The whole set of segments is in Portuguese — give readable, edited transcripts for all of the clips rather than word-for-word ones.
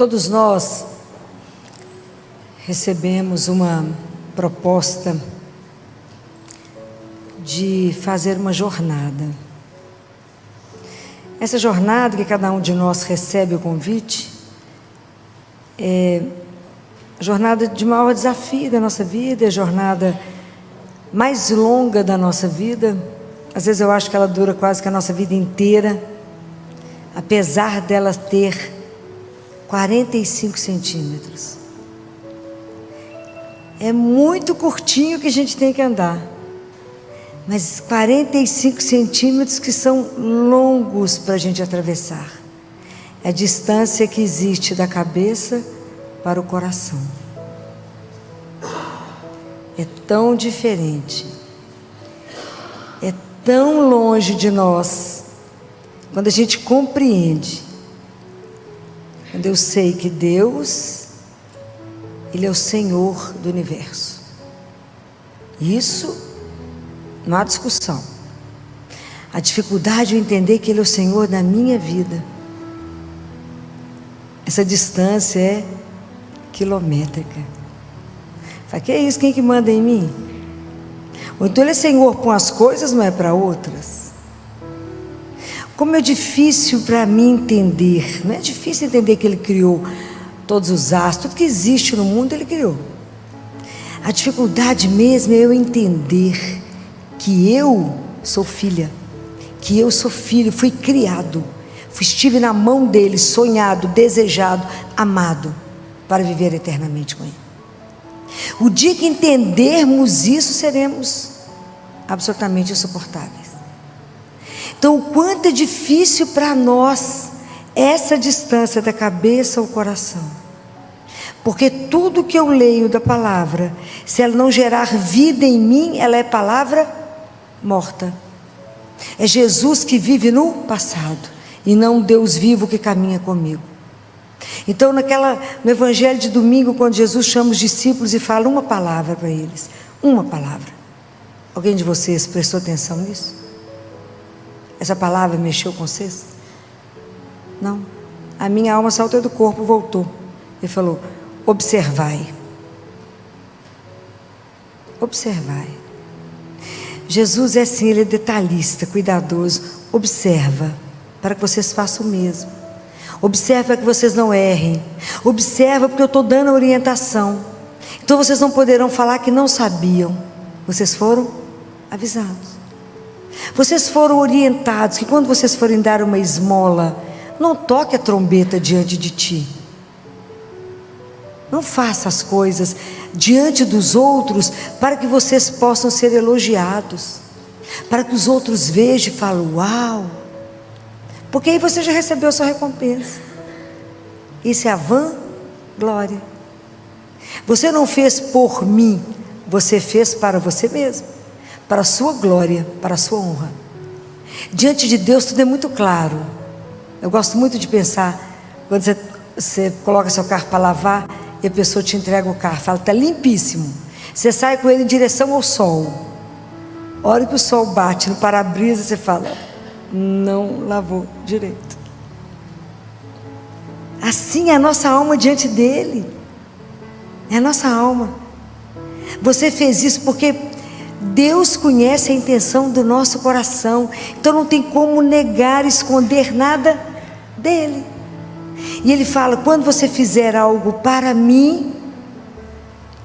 Todos nós recebemos uma proposta de fazer uma jornada. Essa jornada que cada um de nós recebe o convite é a jornada de maior desafio da nossa vida, é a jornada mais longa da nossa vida. Às vezes eu acho que ela dura quase que a nossa vida inteira, apesar dela ter 45 centímetros. É muito curtinho que a gente tem que andar, mas 45 centímetros que são longos para a gente atravessar. É a distância que existe da cabeça para o coração. É tão diferente, é tão longe de nós, quando a gente compreende. Quando eu sei que Deus, Ele é o Senhor do universo. Isso não há discussão. A dificuldade é eu entender que Ele é o Senhor da minha vida. Essa distância é quilométrica. Fala, que é isso? Quem que manda em mim? Ou então Ele é Senhor para umas coisas, não é para outras. Como é difícil para mim entender. Não é difícil entender que Ele criou todos os astros, tudo que existe no mundo Ele criou. A dificuldade mesmo é eu entender que eu sou filha, que eu sou filho, fui criado, estive na mão dEle, sonhado, desejado, amado, para viver eternamente com Ele. O dia que entendermos isso, seremos absolutamente insuportáveis. Então, o quanto é difícil para nós essa distância da cabeça ao coração. Porque tudo que eu leio da palavra, se ela não gerar vida em mim, ela é palavra morta. É Jesus que vive no passado, e não um Deus vivo que caminha comigo. Então, no evangelho de domingo, quando Jesus chama os discípulos e fala uma palavra para eles, uma palavra. Alguém de vocês prestou atenção nisso? Essa palavra mexeu com vocês? Não. A minha alma saltou do corpo, voltou. Ele falou: observai. Observai. Jesus é assim, Ele é detalhista, cuidadoso. Observa, para que vocês façam o mesmo. Observa para que vocês não errem. Observa porque eu estou dando a orientação. Então vocês não poderão falar que não sabiam. Vocês foram avisados. Vocês foram orientados que quando vocês forem dar uma esmola, não toque a trombeta diante de ti. Não faça as coisas diante dos outros para que vocês possam ser elogiados, para que os outros vejam e falem: uau! Porque aí você já recebeu a sua recompensa. Isso é a vã glória. Você não fez por mim, você fez para você mesmo, para a sua glória, para a sua honra. Diante de Deus tudo é muito claro. Eu gosto muito de pensar, quando você coloca seu carro para lavar e a pessoa te entrega o carro, fala: está limpíssimo. Você sai com ele em direção ao sol. A hora que o sol bate no para-brisa, você fala: não lavou direito. Assim é a nossa alma diante dele. É a nossa alma. Você fez isso porque Deus conhece a intenção do nosso coração. Então não tem como negar, esconder nada dele. E ele fala: quando você fizer algo para mim,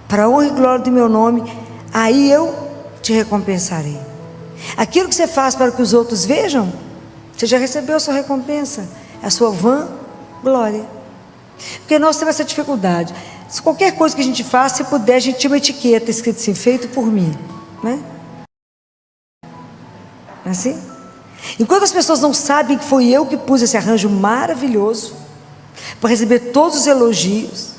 para a honra e glória do meu nome, aí eu te recompensarei. Aquilo que você faz para que os outros vejam, você já recebeu a sua recompensa, a sua vã glória. Porque nós temos essa dificuldade. Se qualquer coisa que a gente faça, se puder, a gente tinha uma etiqueta escrito assim: feito por mim, né? Não é assim? Enquanto as pessoas não sabem que foi eu que pus esse arranjo maravilhoso para receber todos os elogios,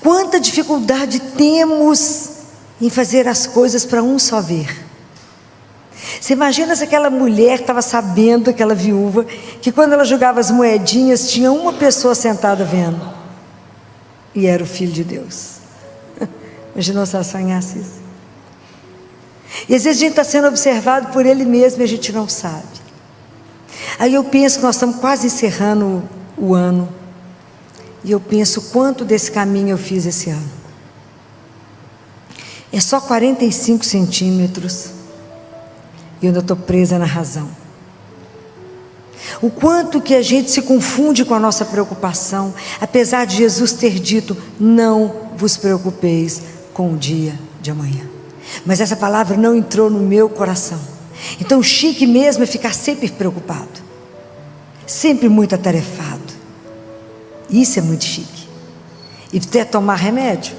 quanta dificuldade temos em fazer as coisas para um só ver. Você imagina se aquela mulher estava sabendo, aquela viúva, que quando ela jogava as moedinhas, tinha uma pessoa sentada vendo, e era o Filho de Deus. Imaginou se ela sonhasse isso? E às vezes a gente está sendo observado por Ele mesmo e a gente não sabe. Aí eu penso que nós estamos quase encerrando o ano. E eu penso quanto desse caminho eu fiz esse ano. É só 45 centímetros e eu ainda estou presa na razão. O quanto que a gente se confunde com a nossa preocupação, apesar de Jesus ter dito: não vos preocupeis com o dia de amanhã. Mas essa palavra não entrou no meu coração. Então chique mesmo é ficar sempre preocupado, sempre muito atarefado. Isso é muito chique. E até tomar remédio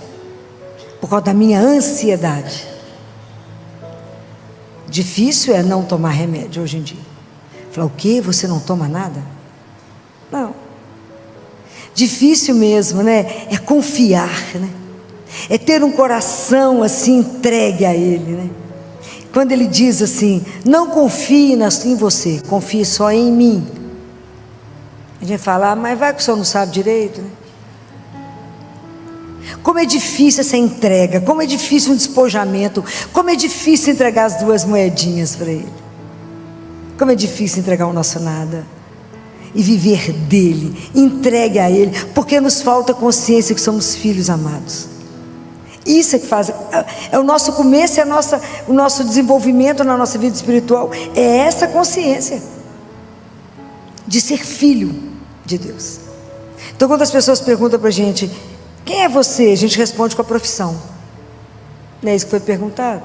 por causa da minha ansiedade. Difícil é não tomar remédio hoje em dia. Falar: o quê? Você não toma nada? Não. Difícil mesmo, né? É confiar, né? É ter um coração assim entregue a Ele, né? Quando Ele diz assim: não confie em você, confie só em mim. A gente fala: mas vai que o senhor não sabe direito, né? Como é difícil essa entrega, como é difícil um despojamento, como é difícil entregar as 2 moedinhas para Ele. Como é difícil entregar o nosso nada e viver dele, entregue a Ele, porque nos falta consciência que somos filhos amados. Isso é que faz, é o nosso começo, é o nosso desenvolvimento na nossa vida espiritual, é essa consciência de ser filho de Deus. Então quando as pessoas perguntam para a gente: quem é você? A gente responde com a profissão. Não é isso que foi perguntado?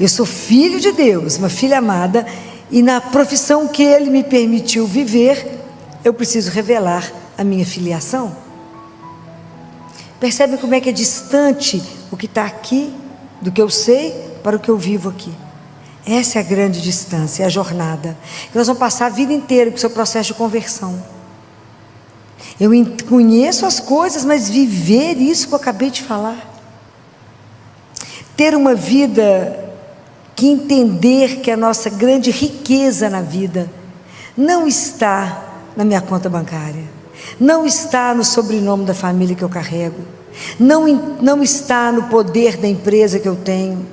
Eu sou filho de Deus, uma filha amada, e na profissão que Ele me permitiu viver, eu preciso revelar a minha filiação. Percebe como é que é distante o que está aqui, do que eu sei, para o que eu vivo aqui. Essa é a grande distância, é a jornada, que nós vamos passar a vida inteira com o seu processo de conversão. Eu conheço as coisas, mas viver isso que eu acabei de falar. Ter uma vida que entender que a nossa grande riqueza na vida não está na minha conta bancária, não está no sobrenome da família que eu carrego, não está no poder da empresa que eu tenho,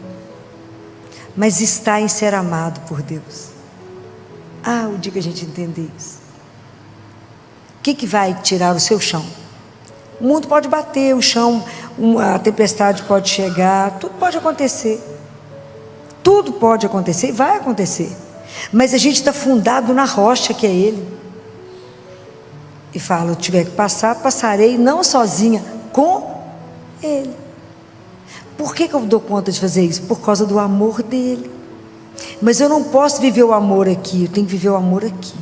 mas está em ser amado por Deus. O dia que a gente entender isso, o que vai tirar o seu chão? O mundo pode bater, o chão, a tempestade pode chegar, tudo pode acontecer. Tudo pode acontecer e vai acontecer, mas a gente está fundado na rocha que é Ele. E fala: eu tiver que passar, passarei, não sozinha, com Ele. Por que eu dou conta de fazer isso? Por causa do amor dEle. Mas eu não posso viver o amor aqui, eu tenho que viver o amor aqui,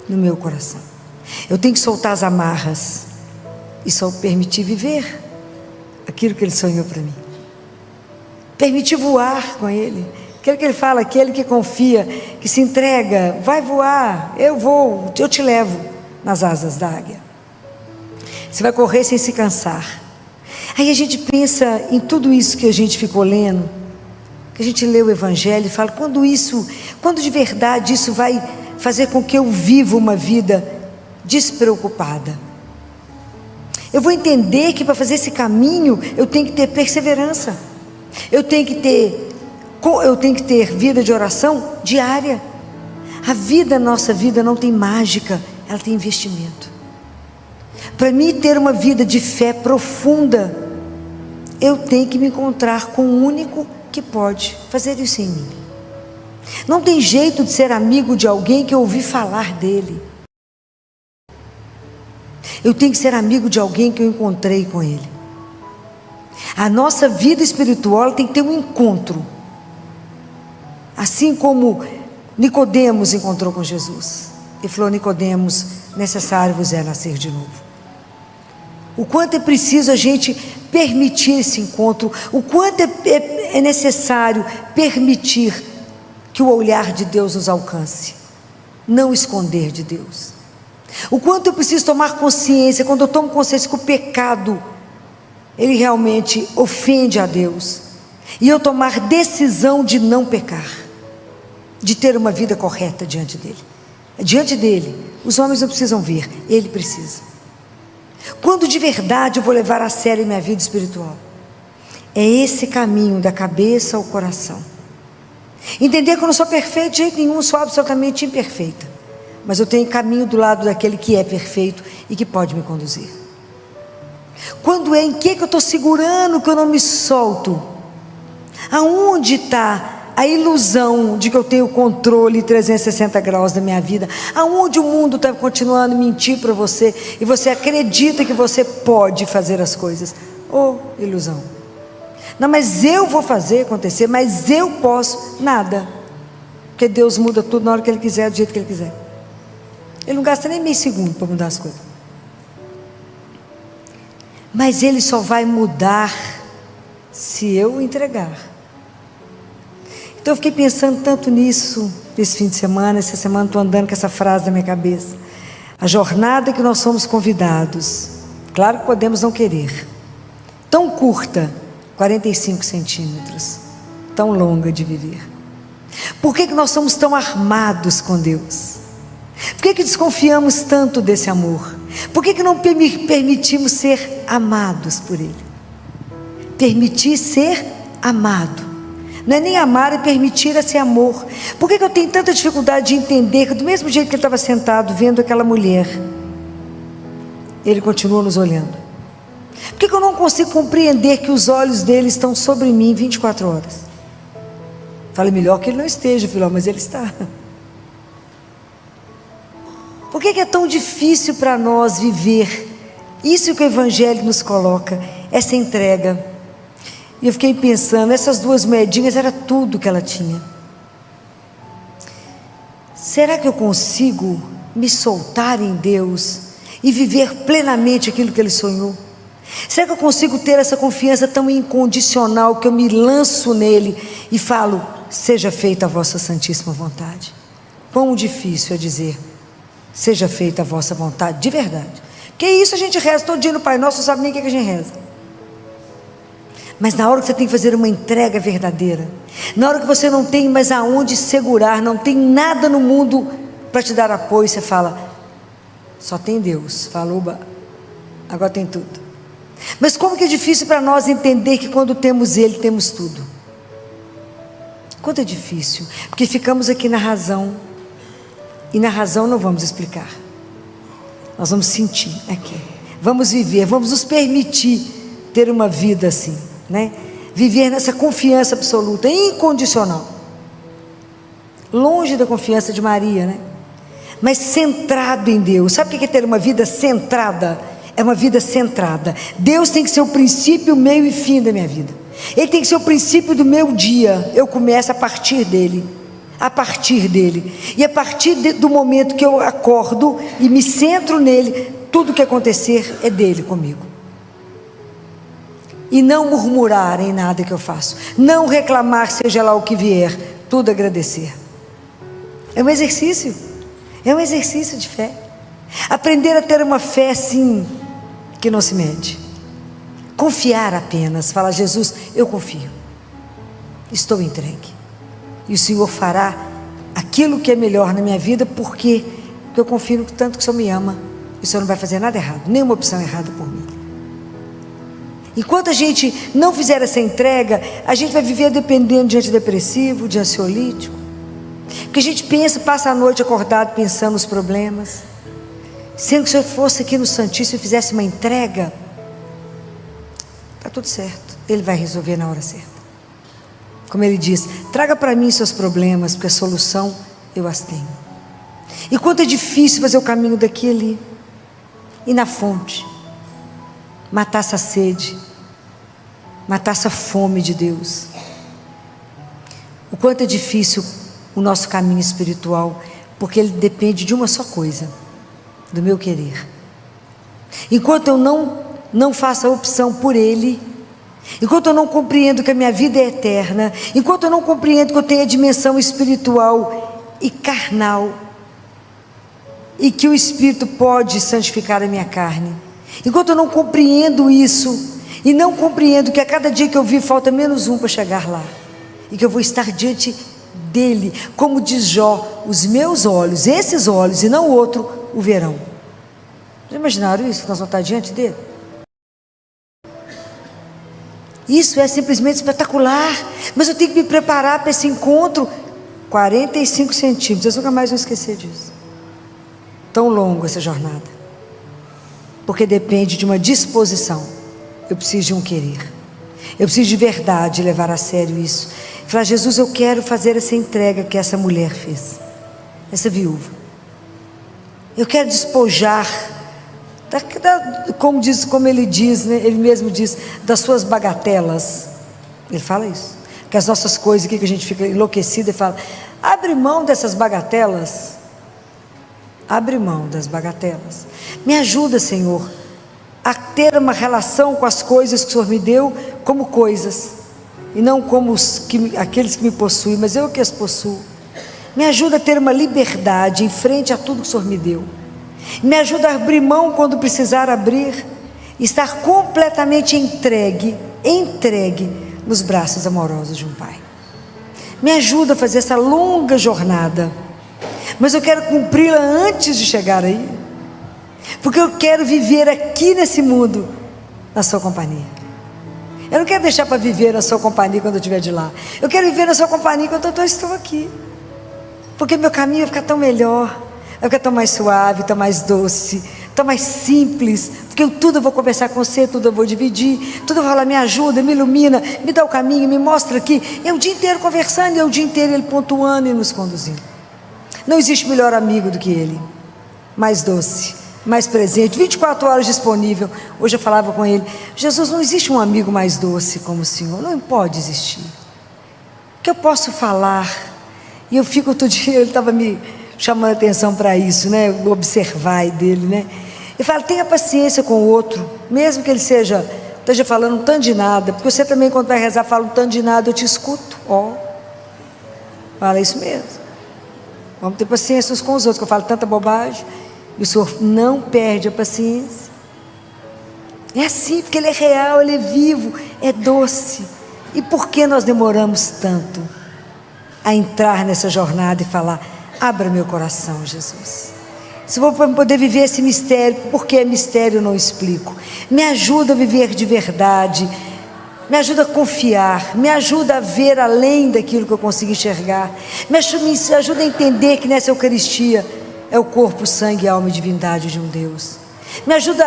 no meu coração. Eu tenho que soltar as amarras e só permitir viver aquilo que Ele sonhou para mim. Permitir voar com Ele. Aquele que Ele fala, aquele que confia, que se entrega, vai voar, eu vou, eu te levo nas asas da águia. Você vai correr sem se cansar. Aí a gente pensa em tudo isso que a gente ficou lendo, que a gente lê o Evangelho e fala: quando de verdade isso vai fazer com que eu viva uma vida despreocupada? Eu vou entender que para fazer esse caminho eu tenho que ter perseverança. Eu tenho que ter vida de oração diária. Nossa vida não tem mágica, ela tem investimento. Para mim ter uma vida de fé profunda, eu tenho que me encontrar com o único que pode fazer isso em mim. Não tem jeito de ser amigo de alguém que eu ouvi falar dele. Eu tenho que ser amigo de alguém que eu encontrei com ele. A nossa vida espiritual tem que ter um encontro, assim como Nicodemos encontrou com Jesus. Ele falou: Nicodemos, necessário vos é nascer de novo. O quanto é preciso a gente permitir esse encontro, o quanto é necessário permitir que o olhar de Deus nos alcance, não esconder de Deus. O quanto eu preciso tomar consciência, quando eu tomo consciência que o pecado, ele realmente ofende a Deus, e eu tomar decisão de não pecar, de ter uma vida correta diante dele. Diante dele, os homens não precisam ver, ele precisa. Quando de verdade eu vou levar a sério minha vida espiritual? É esse caminho da cabeça ao coração. Entender que eu não sou perfeito de jeito nenhum, sou absolutamente imperfeita, mas eu tenho caminho do lado daquele que é perfeito e que pode me conduzir. Quando é em que eu estou segurando que eu não me solto? Aonde está a ilusão de que eu tenho controle 360 graus da minha vida? Aonde o mundo está continuando a mentir para você e você acredita que você pode fazer as coisas? Ilusão. Não, mas eu vou fazer acontecer, mas eu posso. Nada. Porque Deus muda tudo na hora que Ele quiser, do jeito que Ele quiser. Ele não gasta nem meio segundo para mudar as coisas. Mas Ele só vai mudar se eu entregar. Então eu fiquei pensando tanto nisso esse fim de semana. Essa semana estou andando com essa frase na minha cabeça. A jornada que nós somos convidados, claro que podemos não querer, tão curta, 45 centímetros, tão longa de viver. Por que nós somos tão armados com Deus? Por que desconfiamos tanto desse amor? Por que não permitimos ser amados por Ele? Permitir ser amado. Não é nem amar, é permitir esse amor. Por que eu tenho tanta dificuldade de entender que do mesmo jeito que Ele estava sentado vendo aquela mulher, Ele continua nos olhando? Por que eu não consigo compreender que os olhos dele estão sobre mim 24 horas? Falei, melhor que ele não esteja, filho, mas ele está. Por que é tão difícil para nós viver isso que o Evangelho nos coloca, essa entrega? E eu fiquei pensando, essas duas moedinhas era tudo que ela tinha. Será que eu consigo me soltar em Deus e viver plenamente aquilo que Ele sonhou? Será que eu consigo ter essa confiança tão incondicional que eu me lanço nele e falo, seja feita a vossa santíssima vontade? Quão difícil é dizer, seja feita a vossa vontade, de verdade. Porque isso a gente reza todo dia no Pai Nosso, não sabe nem o que a gente reza. Mas na hora que você tem que fazer uma entrega verdadeira, na hora que você não tem mais aonde segurar, não tem nada no mundo para te dar apoio, você fala, só tem Deus, falou, agora tem tudo. Mas como que é difícil para nós entender que quando temos Ele, temos tudo. Quanto é difícil, porque ficamos aqui na razão, e na razão não vamos explicar, nós vamos sentir aqui, vamos viver, vamos nos permitir ter uma vida assim, né? Viver nessa confiança absoluta, incondicional, longe da confiança de Maria, né? Mas centrado em Deus. Sabe o que é ter uma vida centrada? É uma vida centrada. Deus tem que ser o princípio, o meio e fim da minha vida. Ele tem que ser o princípio do meu dia. Eu começo a partir dele. A partir dele. E a partir do momento que eu acordo e me centro nele, tudo que acontecer é dele comigo. E não murmurar em nada que eu faço. Não reclamar, seja lá o que vier. Tudo agradecer. É um exercício. É um exercício de fé. Aprender a ter uma fé assim, que não se mede. Confiar apenas, falar, Jesus, eu confio, estou entregue, e o Senhor fará aquilo que é melhor na minha vida, porque eu confio tanto que o Senhor me ama, e o Senhor não vai fazer nada errado, nenhuma opção errada por mim. Enquanto a gente não fizer essa entrega, a gente vai viver dependendo de antidepressivo, de ansiolítico, porque a gente pensa, passa a noite acordado pensando nos problemas, sendo que se eu fosse aqui no Santíssimo e fizesse uma entrega, está tudo certo, Ele vai resolver na hora certa. Como Ele diz, traga para mim seus problemas, porque a solução eu as tenho. E quanto é difícil fazer o caminho daqui e ali, e na fonte, matar essa sede, matar essa fome de Deus. O quanto é difícil o nosso caminho espiritual, porque ele depende de uma só coisa, do meu querer. Enquanto eu não faço a opção por Ele, enquanto eu não compreendo que a minha vida é eterna, enquanto eu não compreendo que eu tenho a dimensão espiritual e carnal, e que o Espírito pode santificar a minha carne, enquanto eu não compreendo isso, e não compreendo que a cada dia que eu vivo falta menos um para chegar lá, e que eu vou estar diante dele, como diz Jó, os meus olhos, esses olhos e não o outro, o verão. Já imaginaram isso? Nós vamos estar diante dele? Isso é simplesmente espetacular, mas eu tenho que me preparar para esse encontro. 45 centímetros, eu nunca mais vou esquecer disso. tão longo essa jornada, porque depende de uma disposição. Eu preciso de um querer, eu preciso de verdade levar a sério isso. Falar: Jesus, eu quero fazer essa entrega que essa mulher fez, essa viúva. Eu quero despojar, como ele diz, né? Ele mesmo diz, das suas bagatelas. Ele fala isso, que as nossas coisas aqui, que a gente fica enlouquecido, e fala: abre mão dessas bagatelas, abre mão das bagatelas. Me ajuda, Senhor, a ter uma relação com as coisas que o Senhor me deu como coisas, e não como aqueles que me possuem, mas eu que as possuo. Me ajuda a ter uma liberdade em frente a tudo que o Senhor me deu. Me ajuda a abrir mão quando precisar abrir, estar completamente entregue nos braços amorosos de um Pai. Me ajuda a fazer essa longa jornada, mas eu quero cumpri-la antes de chegar aí, porque eu quero viver aqui nesse mundo na sua companhia. Eu não quero deixar para viver na sua companhia quando eu estiver de lá. Eu quero viver na sua companhia quando eu estou aqui, porque meu caminho vai ficar tão melhor, vai ficar tão mais suave, tão mais doce, tão mais simples, porque tudo eu vou conversar com você, tudo eu vou dividir, tudo eu vou falar: me ajuda, me ilumina, me dá o caminho, me mostra aqui. É o dia inteiro conversando, e é o dia inteiro Ele pontuando e nos conduzindo. Não existe melhor amigo do que Ele, mais doce, mais presente, 24 horas disponível. Hoje eu falava com ele: Jesus, não existe um amigo mais doce como o Senhor, não pode existir, que eu posso falar. E eu fico todo dia, ele estava me chamando a atenção para isso, né? O observar dele, né? Ele fala: tenha paciência com o outro, mesmo que ele esteja falando um tanto de nada, porque você também, quando vai rezar, fala um tanto de nada, eu te escuto. Fala isso mesmo. Vamos ter paciência uns com os outros, que eu falo tanta bobagem, e o Senhor não perde a paciência. É assim, porque Ele é real, Ele é vivo, é doce. E por que nós demoramos tanto a entrar nessa jornada e falar: abra meu coração, Jesus? Se eu vou poder viver esse mistério, porque é mistério eu não explico. Me ajuda a viver de verdade, me ajuda a confiar, me ajuda a ver além daquilo que eu consigo enxergar, me ajuda a entender que nessa Eucaristia é o corpo, sangue, alma e divindade de um Deus. Me ajuda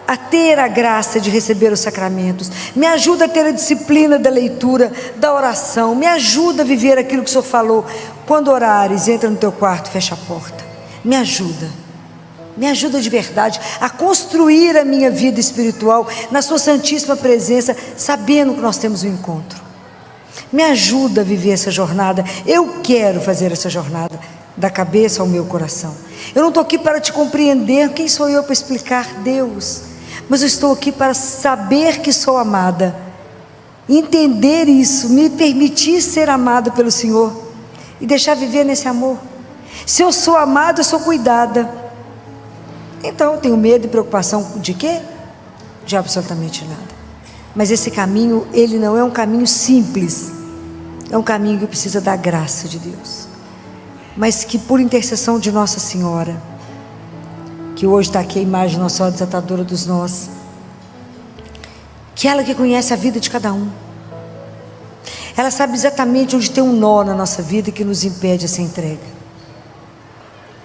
a ter a graça de receber os sacramentos, me ajuda a ter a disciplina da leitura, da oração, me ajuda a viver aquilo que o Senhor falou: quando orares, entra no teu quarto, fecha a porta. Me ajuda de verdade a construir a minha vida espiritual na sua santíssima presença, sabendo que nós temos um encontro. Me ajuda a viver essa jornada. Eu quero fazer essa jornada da cabeça ao meu coração. Eu não estou aqui para te compreender, quem sou eu para explicar Deus? Mas eu estou aqui para saber que sou amada, entender isso, me permitir ser amado pelo Senhor e deixar viver nesse amor. Se eu sou amada, eu sou cuidada. Então eu tenho medo e preocupação de quê? De absolutamente nada. Mas esse caminho, ele não é um caminho simples, é um caminho que precisa da graça de Deus, mas que por intercessão de Nossa Senhora, que hoje está aqui a imagem de Nossa Senhora Desatadora dos Nós, que ela que conhece a vida de cada um, ela sabe exatamente onde tem um nó na nossa vida que nos impede essa entrega.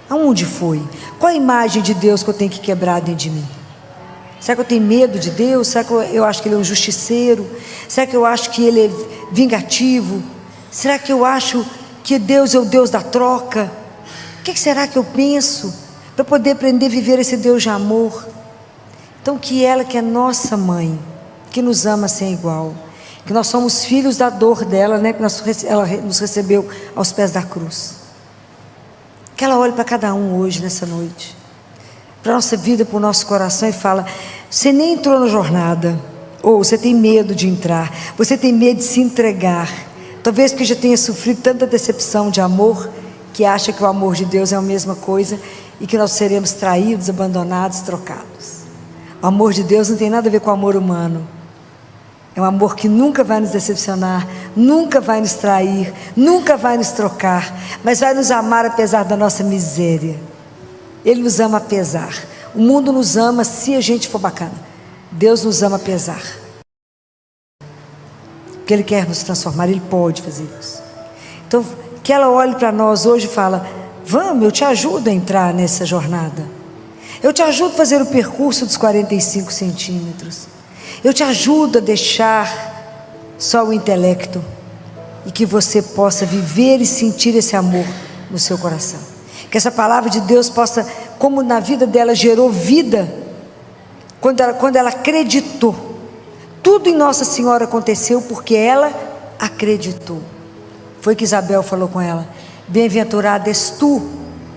Aonde foi? Qual a imagem de Deus que eu tenho que quebrar dentro de mim? Será que eu tenho medo de Deus? Será que eu acho que Ele é um justiceiro? Será que eu acho que Ele é vingativo? Será que eu acho que Deus é o Deus da troca? O que será que eu penso para poder aprender a viver esse Deus de amor? Então que ela, que é nossa mãe, que nos ama sem igual, que nós somos filhos da dor dela, né? Que ela nos recebeu aos pés da cruz, que ela olhe para cada um hoje, nessa noite, para a nossa vida, para o nosso coração, e fala: você nem entrou na jornada, ou você tem medo de entrar, você tem medo de se entregar, talvez porque já tenha sofrido tanta decepção de amor, que acha que o amor de Deus é a mesma coisa, e que nós seremos traídos, abandonados, trocados. O amor de Deus não tem nada a ver com o amor humano. É um amor que nunca vai nos decepcionar, nunca vai nos trair, nunca vai nos trocar, mas vai nos amar apesar da nossa miséria. Ele nos ama apesar. O mundo nos ama se a gente for bacana. Deus nos ama apesar, porque Ele quer nos transformar, Ele pode fazer isso. Então que ela olhe para nós hoje e fala: Vamos, eu te ajudo a entrar nessa jornada. Eu te ajudo a fazer o percurso dos 45 centímetros. Eu te ajudo a deixar só o intelecto e que você possa viver e sentir esse amor no seu coração. Que essa palavra de Deus possa, como na vida dela gerou vida, quando ela acreditou. Tudo em Nossa Senhora aconteceu porque ela acreditou. Foi que Isabel falou com ela: bem-aventurada és tu,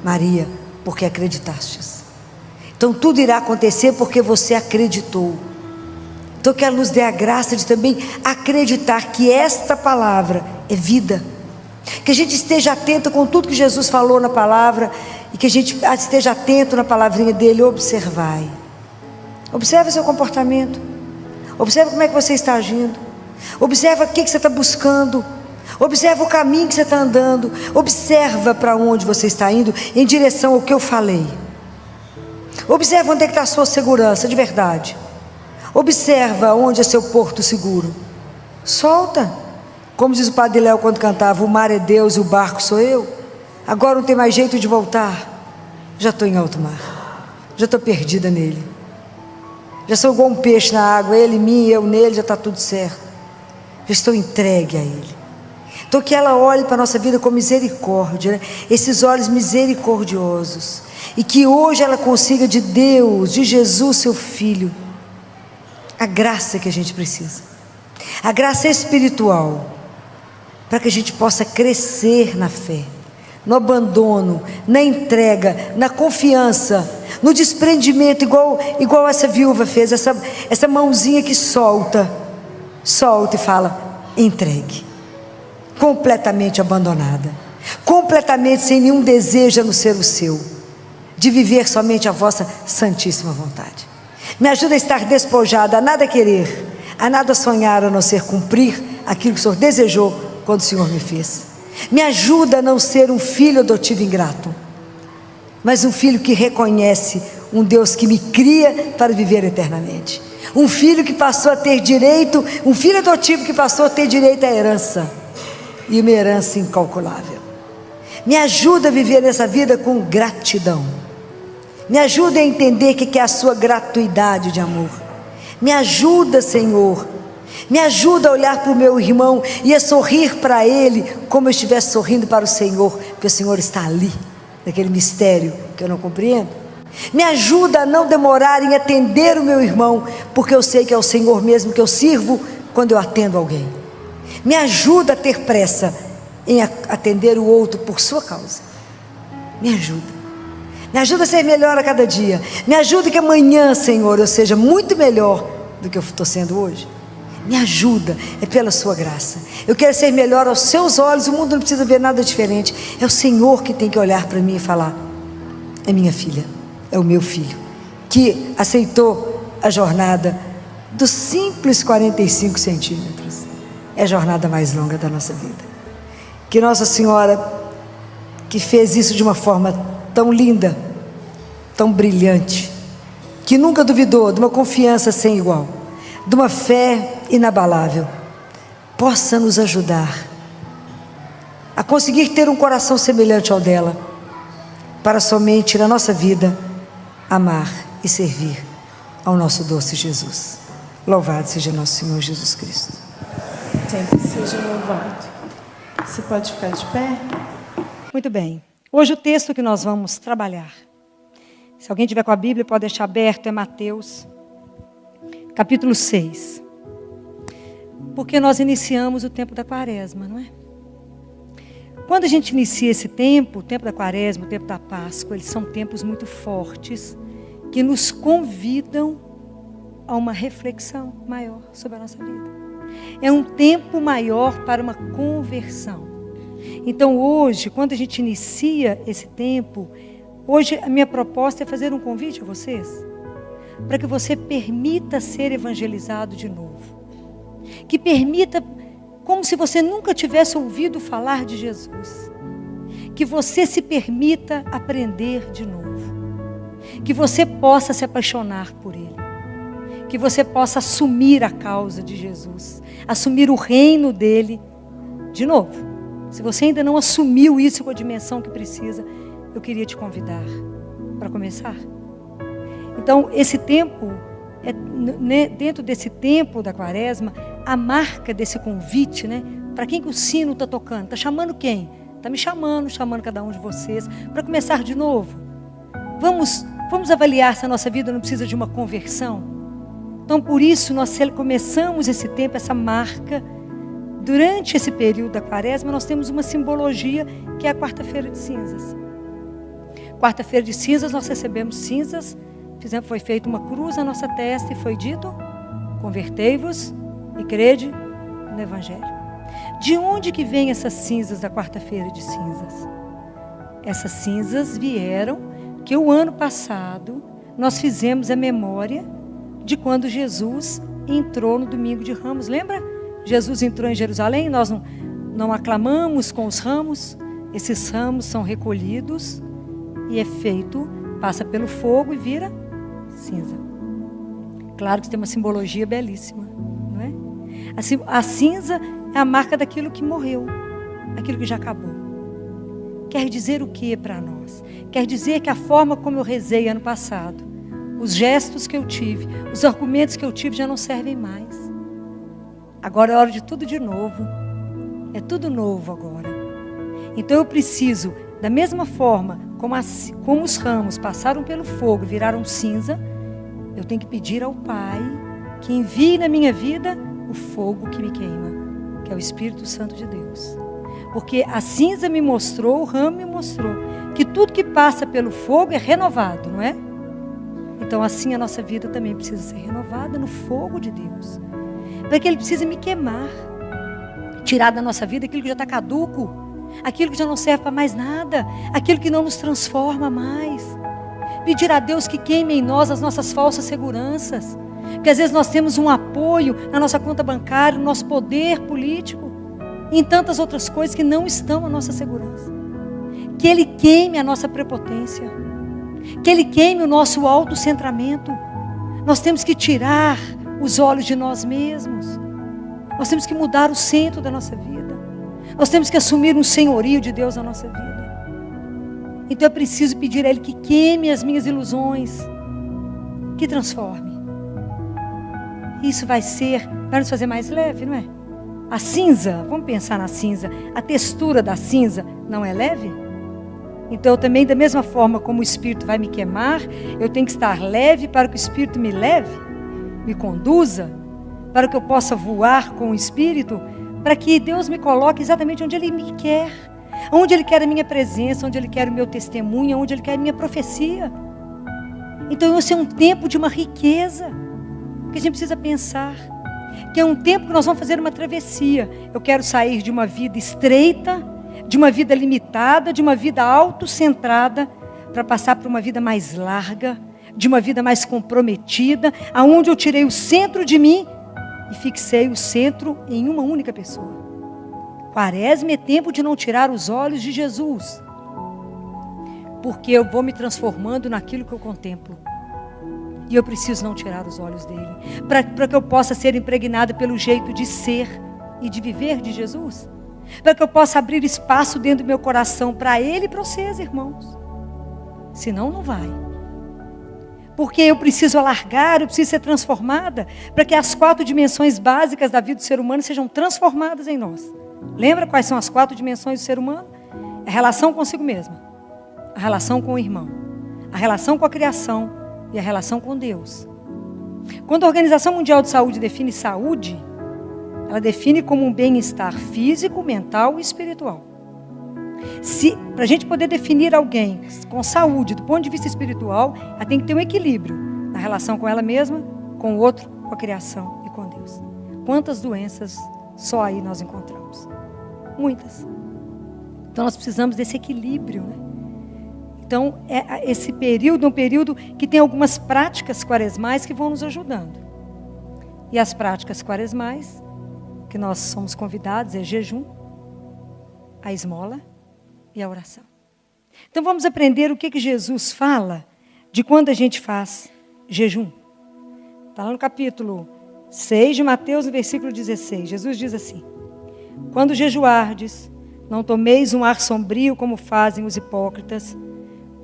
Maria, porque acreditastes. Então tudo irá acontecer porque você acreditou. Então que ela nos dê a graça de também acreditar que esta palavra é vida. Que a gente esteja atento com tudo que Jesus falou na palavra, e que a gente esteja atento na palavrinha dele. Observai. Observe o seu comportamento. Observe como é que você está agindo. Observa o que você está buscando. Observa o caminho que você está andando. Observa para onde você está indo em direção ao que eu falei. Observa onde é que está a sua segurança de verdade. Observa onde é seu porto seguro. Solta. Como diz o Padre Léo quando cantava: o mar é Deus e o barco sou eu. Agora não tem mais jeito de voltar. Já estou em alto mar. Já estou perdida nele. Já sou igual um peixe na água. Ele em mim, eu nele, já está tudo certo. Já estou entregue a ele. Então que ela olhe para a nossa vida com misericórdia, né? Esses olhos misericordiosos. E que hoje ela consiga de Deus, de Jesus seu Filho, a graça que a gente precisa. A graça espiritual. Para que a gente possa crescer na fé, no abandono, na entrega, na confiança, no desprendimento, igual essa viúva fez, essa mãozinha que solta e fala: entregue, completamente abandonada, completamente sem nenhum desejo a não ser o seu, de viver somente a vossa santíssima vontade. Me ajuda a estar despojada, a nada querer, a nada sonhar, a não ser cumprir aquilo que o Senhor desejou quando o Senhor me fez. Me ajuda a não ser um filho adotivo ingrato, mas um filho que reconhece um Deus que me cria para viver eternamente. Um filho que passou a ter direito, um filho adotivo que passou a ter direito à herança, e uma herança incalculável. Me ajuda a viver essa vida com gratidão. Me ajuda a entender o que é a sua gratuidade de amor. Me ajuda, Senhor. Me ajuda a olhar para o meu irmão e a sorrir para ele como eu estivesse sorrindo para o Senhor, porque o Senhor está ali, naquele mistério que eu não compreendo. Me ajuda a não demorar em atender o meu irmão, porque eu sei que é o Senhor mesmo que eu sirvo quando eu atendo alguém. Me ajuda a ter pressa em atender o outro por sua causa. Me ajuda. Me ajuda a ser melhor a cada dia. Me ajuda que amanhã, Senhor, eu seja muito melhor do que eu estou sendo hoje. Me ajuda, é pela sua graça. Eu quero ser melhor aos seus olhos. O mundo não precisa ver nada diferente. É o Senhor que tem que olhar para mim e falar: é minha filha, é o meu filho, que aceitou a jornada dos simples 45 centímetros. É a jornada mais longa da nossa vida. Que Nossa Senhora, que fez isso de uma forma tão linda, tão brilhante, que nunca duvidou, de uma confiança sem igual, de uma fé inabalável, possa nos ajudar a conseguir ter um coração semelhante ao dela, para somente na nossa vida amar e servir ao nosso doce Jesus. Louvado seja nosso Senhor Jesus Cristo. Sempre seja louvado. Você pode ficar de pé? Muito bem. Hoje o texto que nós vamos trabalhar, se alguém tiver com a Bíblia pode deixar aberto, é Mateus capítulo 6. Porque nós iniciamos o tempo da quaresma, não é? Quando a gente inicia esse tempo, o tempo da quaresma, o tempo da Páscoa, eles são tempos muito fortes, que nos convidam a uma reflexão maior sobre a nossa vida. É um tempo maior para uma conversão. Então hoje, quando a gente inicia esse tempo, hoje a minha proposta é fazer um convite a vocês, para que você permita ser evangelizado de novo. Que permita, como se você nunca tivesse ouvido falar de Jesus. Que você se permita aprender de novo. Que você possa se apaixonar por Ele. Que você possa assumir a causa de Jesus. Assumir o reino dele de novo. Se você ainda não assumiu isso com a dimensão que precisa, eu queria te convidar para começar. Então, esse tempo, dentro desse tempo da quaresma, a marca desse convite, né? Para quem que o sino está tocando? Está chamando quem? Está me chamando cada um de vocês, para começar de novo. Vamos avaliar se a nossa vida não precisa de uma conversão. Então, por isso, nós começamos esse tempo, essa marca. Durante esse período da quaresma, nós temos uma simbologia, que é a quarta-feira de cinzas. Quarta-feira de cinzas, nós recebemos cinzas, foi feita uma cruz na nossa testa e foi dito: convertei-vos e crede no Evangelho. De onde que vem essas cinzas da quarta-feira de cinzas? Essas cinzas vieram que o ano passado nós fizemos a memória de quando Jesus entrou no domingo de Ramos. Lembra? Jesus entrou em Jerusalém, nós não aclamamos com os ramos. Esses ramos são recolhidos e é feito, passa pelo fogo e vira cinza. Claro que tem uma simbologia belíssima, não é? A cinza é a marca daquilo que morreu, aquilo que já acabou. Quer dizer o que para nós? Quer dizer que a forma como eu rezei ano passado, os gestos que eu tive, os argumentos que eu tive já não servem mais. Agora é hora de tudo de novo. É tudo novo agora. Então eu preciso, da mesma forma como os ramos passaram pelo fogo e viraram cinza, eu tenho que pedir ao Pai que envie na minha vida o fogo que me queima, que é o Espírito Santo de Deus. Porque a cinza me mostrou, o ramo me mostrou, que tudo que passa pelo fogo é renovado, não é? Então assim a nossa vida também precisa ser renovada no fogo de Deus. Para que Ele precisa me queimar, tirar da nossa vida aquilo que já está caduco, aquilo que já não serve para mais nada, aquilo que não nos transforma mais. Pedir a Deus que queime em nós as nossas falsas seguranças, porque às vezes nós temos um apoio na nossa conta bancária, no nosso poder político, e em tantas outras coisas que não estão à nossa segurança. Que Ele queime a nossa prepotência, que Ele queime o nosso autocentramento. Nós temos que tirar os olhos de nós mesmos. Nós temos que mudar o centro da nossa vida. Nós temos que assumir um senhorio de Deus na nossa vida. Então eu preciso pedir a Ele que queime as minhas ilusões, que transforme. Isso vai nos fazer mais leve, não é? A cinza, vamos pensar na cinza, a textura da cinza não é leve? Então eu também, da mesma forma como o Espírito vai me queimar, eu tenho que estar leve para que o Espírito me leve, me conduza, para que eu possa voar com o Espírito, para que Deus me coloque exatamente onde Ele me quer, onde Ele quer a minha presença, onde Ele quer o meu testemunho, onde Ele quer a minha profecia. Então esse é um tempo de uma riqueza, que a gente precisa pensar, que é um tempo que nós vamos fazer uma travessia. Eu quero sair de uma vida estreita, de uma vida limitada, de uma vida autocentrada, para passar para uma vida mais larga, de uma vida mais comprometida, aonde eu tirei o centro de mim e fixei o centro em uma única pessoa. Quaresma é tempo de não tirar os olhos de Jesus, porque eu vou me transformando naquilo que eu contemplo. E eu preciso não tirar os olhos dele, para que eu possa ser impregnada pelo jeito de ser e de viver de Jesus, para que eu possa abrir espaço dentro do meu coração para Ele e para vocês, irmãos. Senão não vai. Porque eu preciso alargar, eu preciso ser transformada, para que as 4 dimensões básicas da vida do ser humano sejam transformadas em nós. Lembra quais são as 4 dimensões do ser humano? A relação consigo mesma, a relação com o irmão, a relação com a criação e a relação com Deus. Quando a Organização Mundial de Saúde define saúde, ela define como um bem-estar físico, mental e espiritual. Para a gente poder definir alguém com saúde do ponto de vista espiritual, ela tem que ter um equilíbrio na relação com ela mesma, com o outro, com a criação e com Deus. Quantas doenças só aí nós encontramos? Muitas. Então nós precisamos desse equilíbrio, né? Então esse período é um período que tem algumas práticas quaresmais que vão nos ajudando. E as práticas quaresmais que nós somos convidados é jejum, a esmola e a oração. Então vamos aprender o que Jesus fala de quando a gente faz jejum. Está lá no capítulo 6 de Mateus, no versículo 16. Jesus diz assim: quando jejuardes, não tomeis um ar sombrio como fazem os hipócritas,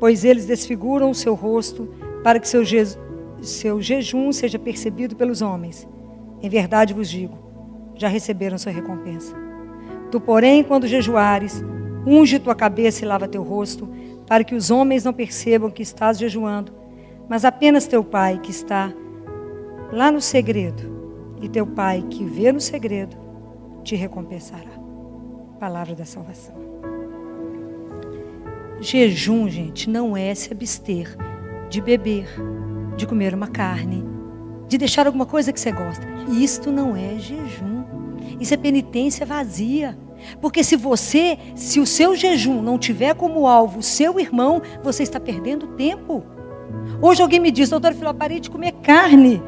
pois eles desfiguram o seu rosto, para que seu jejum seja percebido pelos homens. Em verdade vos digo, já receberam sua recompensa. Tu, porém, quando jejuares, unge tua cabeça e lava teu rosto, para que os homens não percebam que estás jejuando, mas apenas teu Pai que está lá no segredo, e teu Pai que vê no segredo, te recompensará. Palavra da salvação. Jejum, gente, não é se abster de beber, de comer uma carne, de deixar alguma coisa que você gosta. Isto não é jejum. Isso é penitência vazia. Porque se o seu jejum não tiver como alvo o seu irmão, você está perdendo tempo. Hoje alguém me diz, doutora Filó, parei de comer carne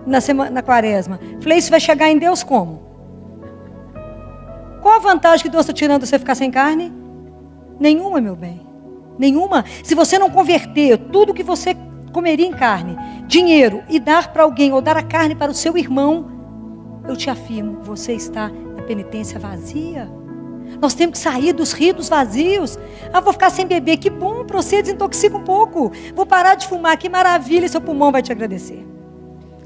na quaresma. Falei, isso vai chegar em Deus como? Qual a vantagem que Deus está tirando de você ficar sem carne? Nenhuma, meu bem. Nenhuma. Se você não converter tudo que você comeria em carne, dinheiro, e dar para alguém, ou dar a carne para o seu irmão, eu te afirmo, você está na penitência vazia. Nós temos que sair dos ritos vazios. Vou ficar sem beber, que bom, para você desintoxica um pouco. Vou parar de fumar, que maravilha, seu pulmão vai te agradecer.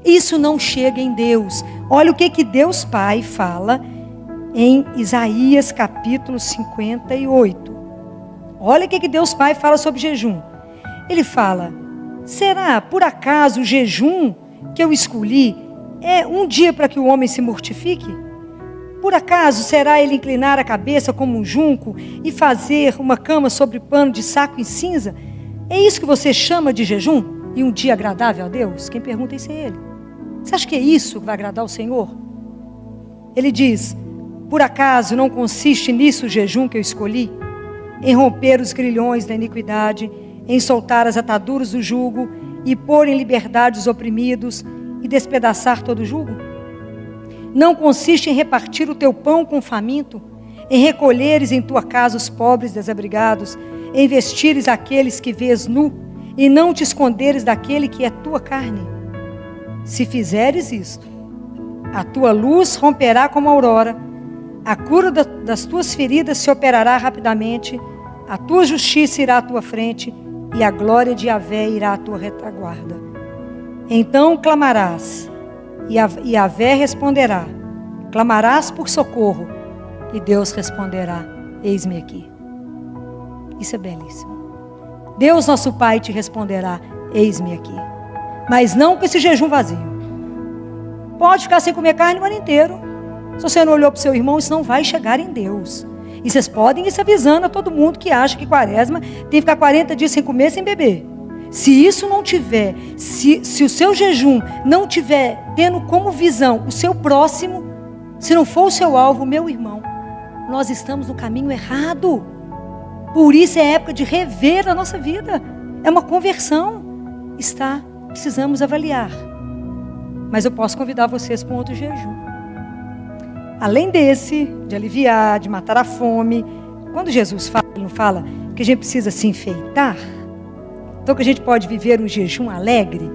Isso não chega em Deus. Olha o que Deus Pai fala em Isaías capítulo 58. Olha o que Deus Pai fala sobre jejum. Ele fala, será por acaso o jejum que eu escolhi é um dia para que o homem se mortifique? Por acaso será ele inclinar a cabeça como um junco e fazer uma cama sobre pano de saco em cinza? É isso que você chama de jejum? E um dia agradável a Deus? Quem pergunta isso é ele. Você acha que é isso que vai agradar ao Senhor? Ele diz, por acaso não consiste nisso o jejum que eu escolhi? Em romper os grilhões da iniquidade, em soltar as ataduras do jugo e pôr em liberdade os oprimidos e despedaçar todo o jugo? Não consiste em repartir o teu pão com o faminto, em recolheres em tua casa os pobres desabrigados, em vestires aqueles que vês nu, e não te esconderes daquele que é tua carne? Se fizeres isto, a tua luz romperá como a aurora, a cura das tuas feridas se operará rapidamente, a tua justiça irá à tua frente, e a glória de Yahvé irá à tua retaguarda. Então clamarás, e Yahvé responderá. Clamarás por socorro, e Deus responderá, eis-me aqui. Isso é belíssimo. Deus nosso Pai te responderá, eis-me aqui. Mas não com esse jejum vazio. Pode ficar sem comer carne o ano inteiro. Se você não olhou para o seu irmão, isso não vai chegar em Deus. E vocês podem ir se avisando a todo mundo que acha que quaresma tem que ficar 40 dias sem comer, sem beber. Se isso não tiver, se o seu jejum não tiver tendo como visão o seu próximo, se não for o seu alvo, meu irmão, nós estamos no caminho errado. Por isso é época de rever a nossa vida. É uma conversão. Precisamos avaliar. Mas eu posso convidar vocês para um outro jejum. Além desse, de aliviar, de matar a fome. Quando Jesus fala, ele não fala que a gente precisa se enfeitar? Então que a gente pode viver um jejum alegre?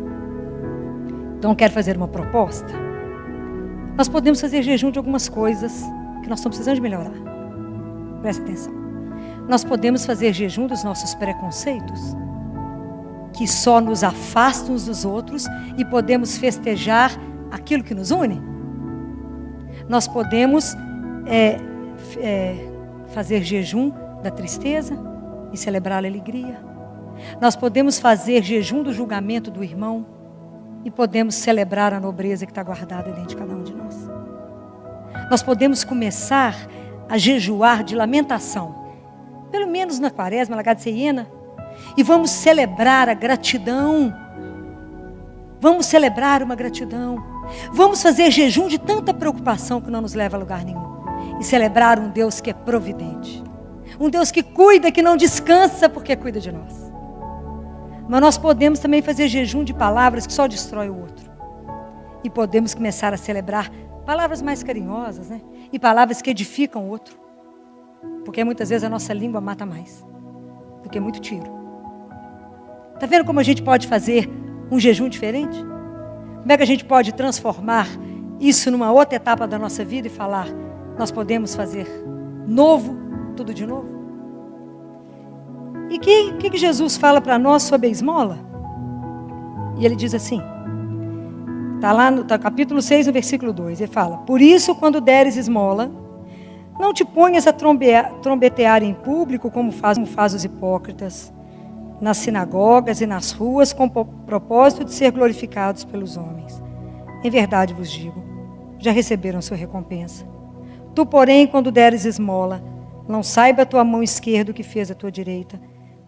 Então eu quero fazer uma proposta. Nós podemos fazer jejum de algumas coisas que nós estamos precisando de melhorar. Presta atenção. Nós podemos fazer jejum dos nossos preconceitos, que só nos afastam uns dos outros, e podemos festejar aquilo que nos une. Nós podemos fazer jejum da tristeza e celebrar a alegria. Nós podemos fazer jejum do julgamento do irmão e podemos celebrar a nobreza que está guardada dentro de cada um de nós. Nós podemos começar a jejuar de lamentação, pelo menos na quaresma, Lagat Seiena, e vamos celebrar a gratidão. Vamos celebrar uma gratidão. Vamos fazer jejum de tanta preocupação que não nos leva a lugar nenhum. E celebrar um Deus que é providente. Um Deus que cuida, que não descansa porque cuida de nós. Mas nós podemos também fazer jejum de palavras que só destrói o outro. E podemos começar a celebrar palavras mais carinhosas, né? E palavras que edificam o outro. Porque muitas vezes a nossa língua mata mais do que muito tiro. Está vendo como a gente pode fazer um jejum diferente? Como é que a gente pode transformar isso numa outra etapa da nossa vida e falar, nós podemos fazer novo, tudo de novo? E o que Jesus fala para nós sobre a esmola? E ele diz assim, está lá no capítulo 6, no versículo 2, ele fala: por isso, quando deres esmola, não te ponhas a trombetear em público, como faz os hipócritas, nas sinagogas e nas ruas, com o propósito de ser glorificados pelos homens. Em verdade vos digo, já receberam sua recompensa. Tu, porém, quando deres esmola, não saiba a tua mão esquerda o que fez a tua direita,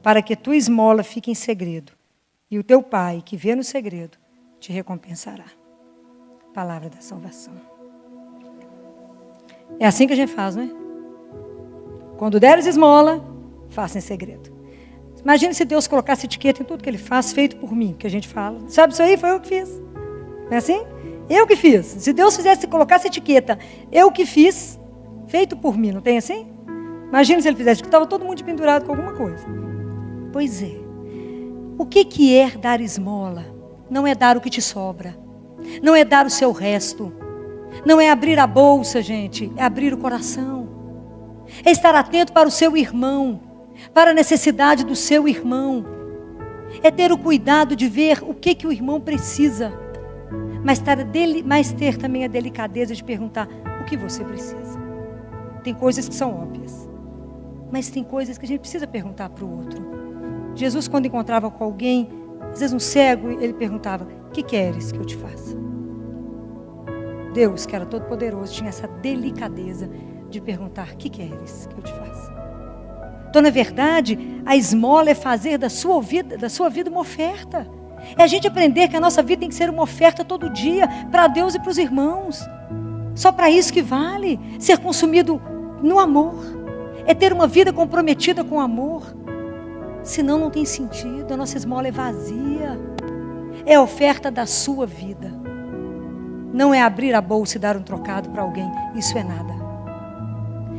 para que tua esmola fique em segredo, e o teu Pai, que vê no segredo, te recompensará. Palavra da salvação. É assim que a gente faz, não é? Quando deres esmola, faça em segredo. Imagina se Deus colocasse etiqueta em tudo que Ele faz, feito por mim, que a gente fala. Sabe isso aí? Foi eu que fiz. Não é assim? Eu que fiz. Se Deus colocasse etiqueta, eu que fiz, feito por mim, não tem assim? Imagina se Ele fizesse, que estava todo mundo pendurado com alguma coisa. Pois é. O que é dar esmola? Não é dar o que te sobra. Não é dar o seu resto. Não é abrir a bolsa, gente. É abrir o coração. É estar atento para o seu irmão. Para a necessidade do seu irmão. É ter o cuidado de ver o que o irmão precisa. Mas ter também a delicadeza de perguntar o que você precisa. Tem coisas que são óbvias. Mas tem coisas que a gente precisa perguntar para o outro. Jesus, quando encontrava com alguém, às vezes um cego, ele perguntava: o que queres que eu te faça? Deus, que era todo poderoso, tinha essa delicadeza de perguntar: o que queres que eu te faça? Então, na verdade, a esmola é fazer da sua vida uma oferta. É a gente aprender que a nossa vida tem que ser uma oferta todo dia para Deus e para os irmãos. Só para isso que vale ser consumido no amor. É ter uma vida comprometida com o amor. Senão não tem sentido, a nossa esmola é vazia. É a oferta da sua vida. Não é abrir a bolsa e dar um trocado para alguém. Isso é nada.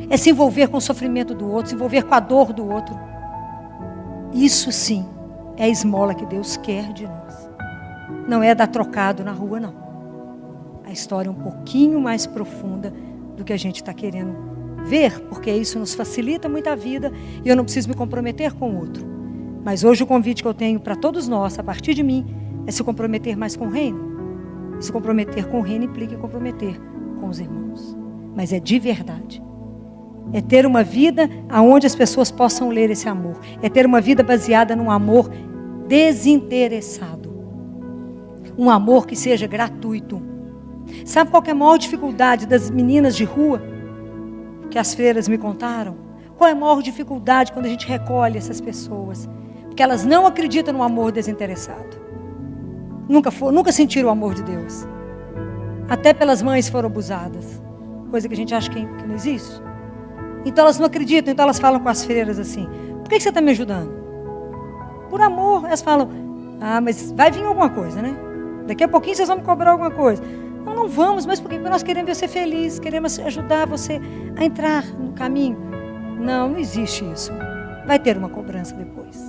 É se envolver com o sofrimento do outro, se envolver com a dor do outro. Isso sim é a esmola que Deus quer de nós. Não é dar trocado na rua, não. A história é um pouquinho mais profunda do que a gente está querendo ver, porque isso nos facilita muito a vida e eu não preciso me comprometer com o outro. Mas hoje o convite que eu tenho para todos nós, a partir de mim, é se comprometer mais com o reino. Se comprometer com o reino implica comprometer com os irmãos. Mas é de verdade. É ter uma vida onde as pessoas possam ler esse amor. É ter uma vida baseada num amor desinteressado. Um amor que seja gratuito. Sabe qual que é a maior dificuldade das meninas de rua? Que as freiras me contaram? Qual é a maior dificuldade quando a gente recolhe essas pessoas? Porque elas não acreditam no amor desinteressado. Nunca sentiram o amor de Deus. Até pelas mães foram abusadas. Coisa que a gente acha que não existe. Então elas não acreditam, então elas falam com as freiras assim: por que você está me ajudando? Por amor. Elas falam: ah, mas vai vir alguma coisa, né? Daqui a pouquinho vocês vão me cobrar alguma coisa. Não vamos, mas porque nós queremos ver você feliz, queremos ajudar você a entrar no caminho. Não existe isso. Vai ter uma cobrança depois.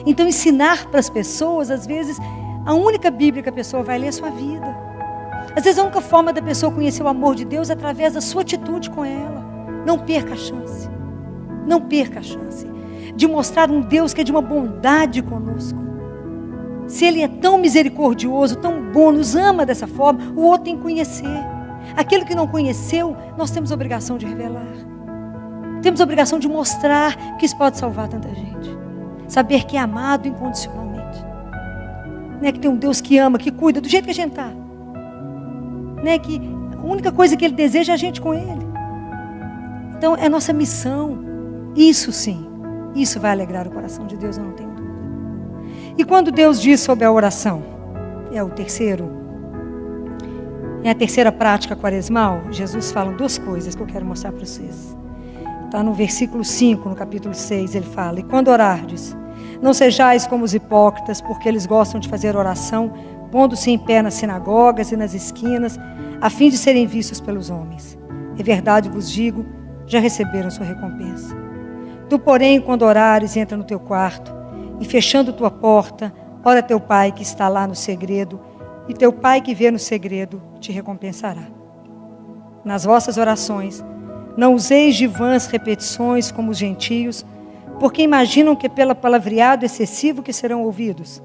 Então ensinar para as pessoas, às vezes, a única Bíblia que a pessoa vai ler é a sua vida. Às vezes a única forma da pessoa conhecer o amor de Deus é através da sua atitude com ela. Não perca a chance. Não perca a chance de mostrar um Deus que é de uma bondade conosco. Se Ele é tão misericordioso, tão bom, nos ama dessa forma, o outro tem que conhecer. Aquilo que não conheceu, nós temos a obrigação de revelar. Temos a obrigação de mostrar que isso pode salvar tanta gente. Saber que é amado incondicionalmente. Né? Que tem um Deus que ama, que cuida do jeito que a gente está. Né? Que a única coisa que Ele deseja é a gente com Ele. Então é nossa missão. Isso sim, isso vai alegrar o coração de Deus, eu não tenho dúvida. E quando Deus diz sobre a oração, é a terceira prática quaresmal, Jesus fala duas coisas que eu quero mostrar para vocês. Está no versículo 5, no capítulo 6, ele fala: e quando orardes, não sejais como os hipócritas, porque eles gostam de fazer oração, pondo-se em pé nas sinagogas e nas esquinas, a fim de serem vistos pelos homens. É verdade vos digo, já receberam sua recompensa. Tu, porém, quando orares, entra no teu quarto, e fechando tua porta, ora teu Pai que está lá no segredo, e teu Pai que vê no segredo te recompensará. Nas vossas orações, não useis de vãs repetições como os gentios, porque imaginam que pelo palavreado excessivo que serão ouvidos.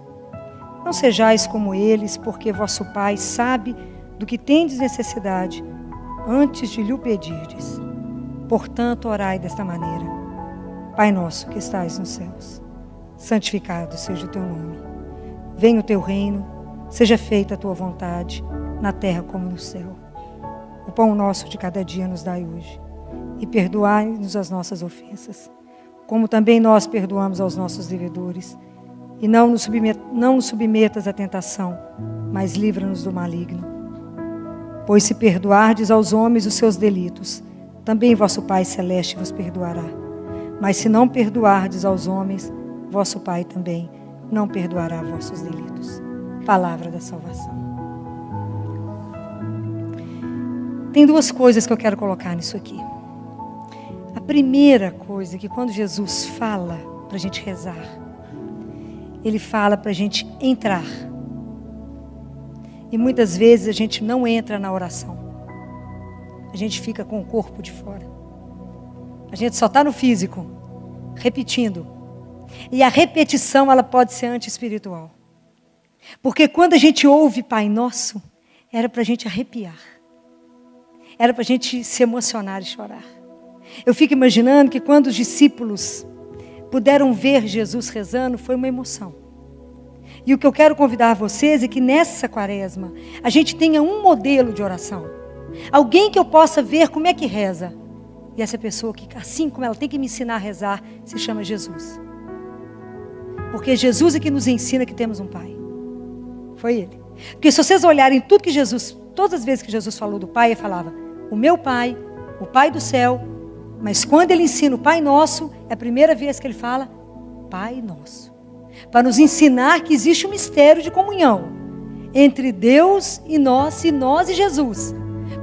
Não sejais como eles, porque vosso Pai sabe do que tendes necessidade, antes de lhe o pedirdes. Portanto, orai desta maneira: Pai nosso que estais nos céus, santificado seja o teu nome. Venha o teu reino, seja feita a tua vontade, na terra como no céu. O pão nosso de cada dia nos dai hoje, e perdoai-nos as nossas ofensas, como também nós perdoamos aos nossos devedores. E não nos submetas à tentação, mas livra-nos do maligno. Pois se perdoardes aos homens os seus delitos, também vosso Pai Celeste vos perdoará. Mas se não perdoardes aos homens, vosso Pai também não perdoará vossos delitos. Palavra da salvação. Tem duas coisas que eu quero colocar nisso aqui. A primeira coisa é que quando Jesus fala para a gente rezar, Ele fala para a gente entrar. E muitas vezes a gente não entra na oração. A gente fica com o corpo de fora. A gente só está no físico, repetindo. E a repetição, ela pode ser anti-espiritual. Porque quando a gente ouve Pai Nosso, era para a gente arrepiar. Era para a gente se emocionar e chorar. Eu fico imaginando que quando os discípulos puderam ver Jesus rezando, foi uma emoção. E o que eu quero convidar vocês é que nessa quaresma, a gente tenha um modelo de oração. Alguém que eu possa ver como é que reza. E essa pessoa que, assim como ela tem que me ensinar a rezar, se chama Jesus. Porque Jesus é que nos ensina que temos um Pai. Foi Ele. Porque se vocês olharem tudo que Jesus, todas as vezes que Jesus falou do Pai, Ele falava: o meu Pai, o Pai do céu. Mas quando Ele ensina o Pai Nosso, é a primeira vez que Ele fala Pai Nosso. Para nos ensinar que existe um mistério de comunhão entre Deus e nós e Jesus.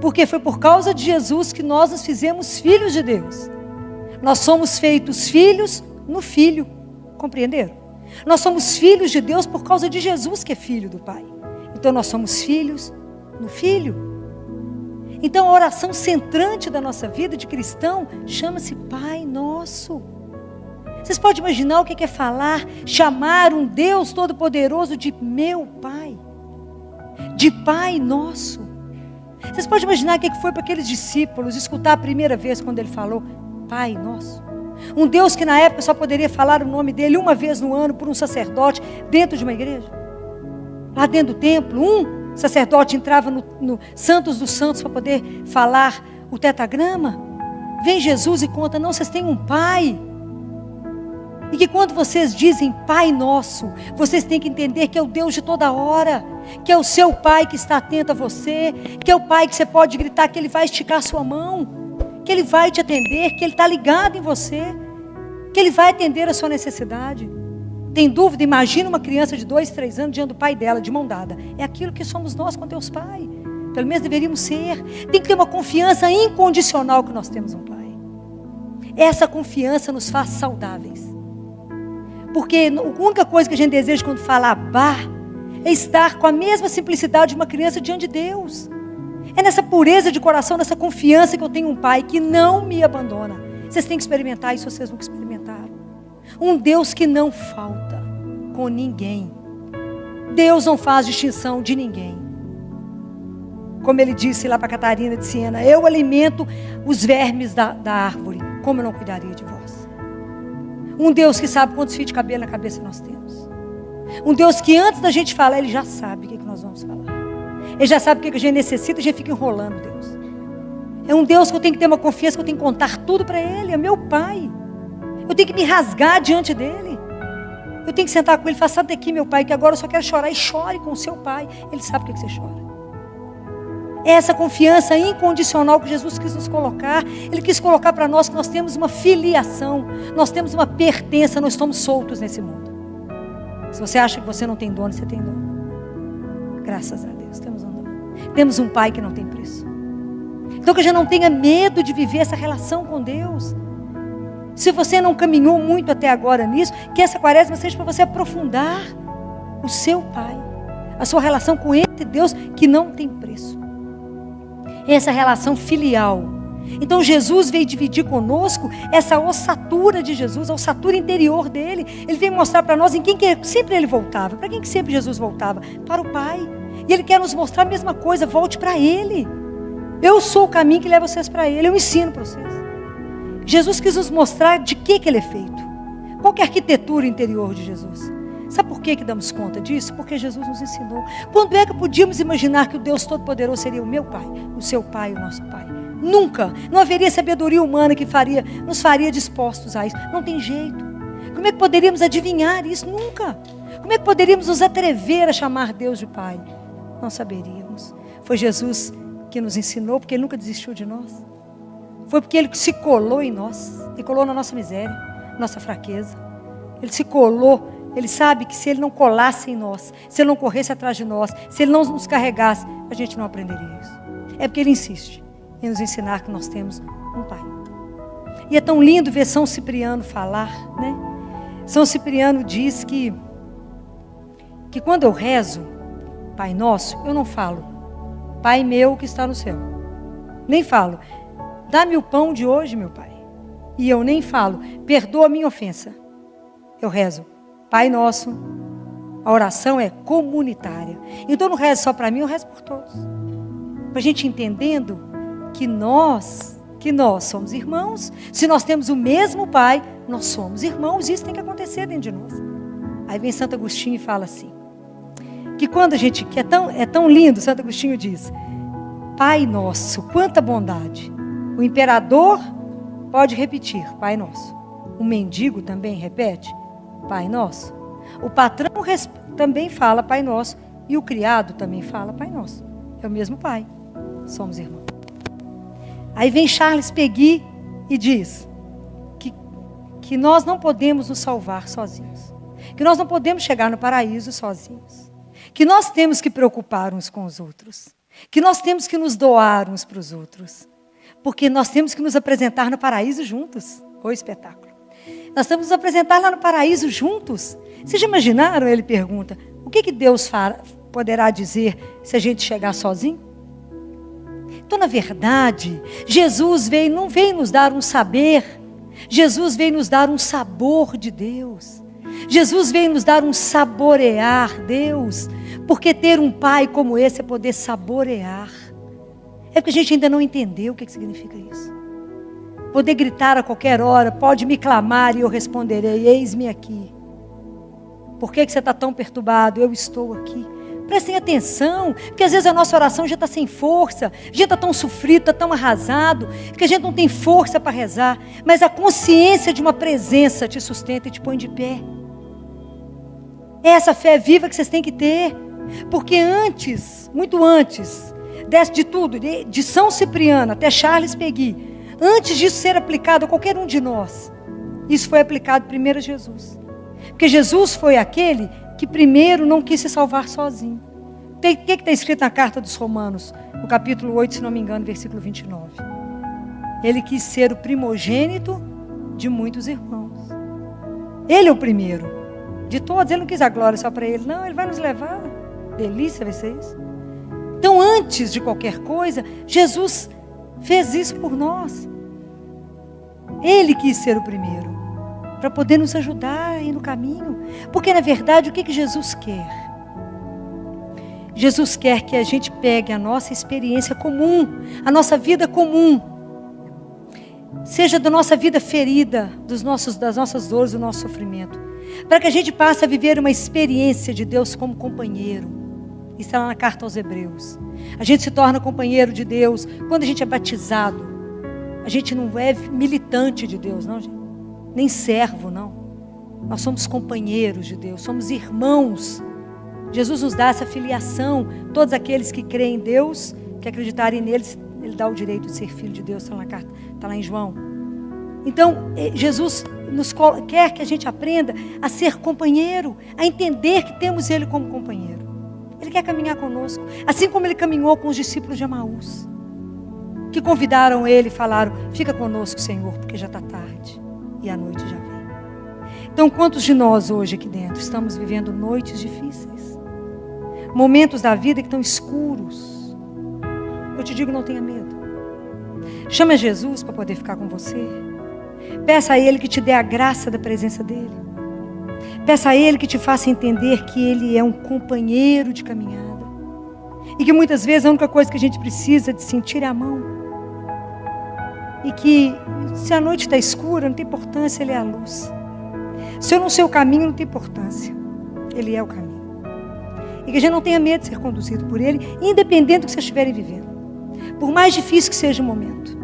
Porque foi por causa de Jesus que nós nos fizemos filhos de Deus. Nós somos feitos filhos no Filho. Compreenderam? Nós somos filhos de Deus por causa de Jesus, que é filho do Pai. Então nós somos filhos no Filho. Então a oração centrante da nossa vida de cristão chama-se Pai Nosso. Vocês podem imaginar o que é falar, chamar um Deus Todo-Poderoso de meu Pai, de Pai Nosso. Vocês podem imaginar o que foi para aqueles discípulos escutar a primeira vez quando Ele falou Pai Nosso? Um Deus que na época só poderia falar o nome dele uma vez no ano por um sacerdote dentro de uma igreja. Lá dentro do templo, um sacerdote entrava no Santos dos Santos para poder falar o tetragrama. Vem Jesus e conta: não, vocês têm um Pai. E que quando vocês dizem Pai Nosso, vocês têm que entender que é o Deus de toda hora, que é o seu Pai que está atento a você, que é o Pai que você pode gritar que Ele vai esticar a sua mão, que Ele vai te atender, que Ele está ligado em você, que Ele vai atender a sua necessidade. Tem dúvida? Imagina uma criança de 2, 3 anos diante do pai dela, de mão dada. É aquilo que somos nós com Deus Pai. Pelo menos deveríamos ser. Tem que ter uma confiança incondicional que nós temos um Pai. Essa confiança nos faz saudáveis. Porque a única coisa que a gente deseja quando fala Abá é estar com a mesma simplicidade de uma criança diante de Deus. É nessa pureza de coração, nessa confiança que eu tenho um Pai que não me abandona. Vocês têm que experimentar isso, vocês nunca experimentaram. Um Deus que não falta com ninguém. Deus não faz distinção de ninguém. Como Ele disse lá para Catarina de Siena: eu alimento os vermes da árvore, como eu não cuidaria de vós? Um Deus que sabe quantos fios de cabelo na cabeça nós temos. Um Deus que antes da gente falar, Ele já sabe o que nós vamos falar. Ele já sabe o que a gente necessita, a gente fica enrolando Deus. É um Deus que eu tenho que ter uma confiança, que eu tenho que contar tudo para Ele. É meu Pai. Eu tenho que me rasgar diante dEle. Eu tenho que sentar com Ele e falar: senta aqui, meu Pai, que agora eu só quero chorar. E chore com o seu Pai. Ele sabe o que você chora. É essa confiança incondicional que Jesus quis nos colocar. Ele quis colocar para nós que nós temos uma filiação. Nós temos uma pertença. Nós estamos soltos nesse mundo. Se você acha que você não tem dono, você tem dono. Graças a Deus, temos um dono. Temos um Pai que não tem preço. Então que a gente não tenha medo de viver essa relação com Deus. Se você não caminhou muito até agora nisso, que essa quaresma seja para você aprofundar o seu Pai, a sua relação com esse Deus que não tem preço. Essa relação filial Então Jesus veio dividir conosco essa ossatura de Jesus, a ossatura interior dele. Ele veio mostrar para nós em quem que sempre ele voltava. Para quem que sempre Jesus voltava? Para o Pai. E ele quer nos mostrar a mesma coisa, volte para ele. Eu sou o caminho que leva vocês para ele, eu ensino para vocês. Jesus quis nos mostrar de que ele é feito. Qual que é a arquitetura interior de Jesus? Sabe por que damos conta disso? Porque Jesus nos ensinou. Quando é que podíamos imaginar que o Deus Todo-Poderoso seria o meu Pai, o seu Pai, o nosso Pai? Nunca. Não haveria sabedoria humana que nos faria dispostos a isso. Não tem jeito. Como é que poderíamos adivinhar isso? Nunca. Como é que poderíamos nos atrever a chamar Deus de Pai? Não saberíamos. Foi Jesus que nos ensinou, porque Ele nunca desistiu de nós. Foi porque Ele se colou em nós. Ele colou na nossa miséria, nossa fraqueza. Ele se colou. Ele sabe que se Ele não colasse em nós, se Ele não corresse atrás de nós, se Ele não nos carregasse, a gente não aprenderia isso. É porque Ele insiste em nos ensinar que nós temos um Pai. E é tão lindo ver São Cipriano falar, né? São Cipriano diz que quando eu rezo Pai Nosso, eu não falo Pai meu que está no céu. Nem falo, dá-me o pão de hoje, meu Pai. E eu nem falo, perdoa a minha ofensa. Eu rezo Pai Nosso. A oração é comunitária. Então eu não rezo só para mim, eu rezo por todos. Para a gente entendendo que nós somos irmãos. Se nós temos o mesmo Pai, nós somos irmãos. Isso tem que acontecer dentro de nós. Aí vem Santo Agostinho e fala assim, que quando a gente, que é tão lindo, Santo Agostinho diz, Pai Nosso, quanta bondade. O imperador pode repetir, Pai Nosso. O mendigo também repete, Pai Nosso. O patrão também fala Pai Nosso. E o criado também fala Pai Nosso. É o mesmo Pai. Somos irmãos. Aí vem Charles Péguy e diz que nós não podemos nos salvar sozinhos. Que nós não podemos chegar no paraíso sozinhos. Que nós temos que preocupar uns com os outros. Que nós temos que nos doar uns para os outros. Porque nós temos que nos apresentar no paraíso juntos. O espetáculo. Nós temos que nos apresentar lá no paraíso juntos. Vocês já imaginaram? Ele pergunta, o que Deus poderá dizer se a gente chegar sozinho? Então, na verdade, Jesus não veio nos dar um saber. Jesus veio nos dar um sabor de Deus. Jesus veio nos dar um saborear Deus. Porque ter um Pai como esse é poder saborear. É porque a gente ainda não entendeu o que significa isso. Poder gritar a qualquer hora, pode me clamar e eu responderei, eis-me aqui. Por que você está tão perturbado? Eu estou aqui. Prestem atenção, porque às vezes a nossa oração já está sem força, a gente está tão sofrido, está tão arrasado, que a gente não tem força para rezar, mas a consciência de uma presença te sustenta e te põe de pé. É essa fé viva que vocês têm que ter, porque antes, muito antes, de tudo, de São Cipriano até Charles Péguy, antes disso ser aplicado a qualquer um de nós, isso foi aplicado primeiro a Jesus. Porque Jesus foi aquele que primeiro não quis se salvar sozinho. O que está escrito na carta dos Romanos, no capítulo 8, se não me engano, versículo 29? Ele quis ser o primogênito de muitos irmãos. Ele é o primeiro de todos. Ele não quis a glória só para ele. Não, ele vai nos levar. Delícia vai ser isso. Então, antes de qualquer coisa, Jesus fez isso por nós. Ele quis ser o primeiro, para poder nos ajudar aí no caminho. Porque, na verdade, o que Jesus quer? Jesus quer que a gente pegue a nossa experiência comum, a nossa vida comum, seja da nossa vida ferida, das nossas dores, do nosso sofrimento, para que a gente passe a viver uma experiência de Deus como companheiro. Isso está lá na carta aos Hebreus. A gente se torna companheiro de Deus quando a gente é batizado. A gente não é militante de Deus, não, gente. Nem servo, não. Nós somos companheiros de Deus, somos irmãos. Jesus nos dá essa filiação. Todos aqueles que creem em Deus, que acreditarem nele, Ele dá o direito de ser filho de Deus. Está lá na carta, está lá em João. Então, Jesus quer que a gente aprenda a ser companheiro, a entender que temos Ele como companheiro. Ele quer caminhar conosco, assim como Ele caminhou com os discípulos de Emaús, que convidaram Ele e falaram, fica conosco, Senhor, porque já está tarde. E a noite já vem. Então, quantos de nós hoje aqui dentro estamos vivendo noites difíceis? Momentos da vida que estão escuros. Eu te digo, não tenha medo. Chama Jesus para poder ficar com você. Peça a Ele que te dê a graça da presença dEle. Peça a Ele que te faça entender que Ele é um companheiro de caminhada. E que muitas vezes a única coisa que a gente precisa de sentir é a mão. E que se a noite está escura, não tem importância, Ele é a luz. Se eu não sei o caminho, não tem importância. Ele é o caminho. E que a gente não tenha medo de ser conduzido por Ele, independente do que vocês estiverem vivendo. Por mais difícil que seja o momento.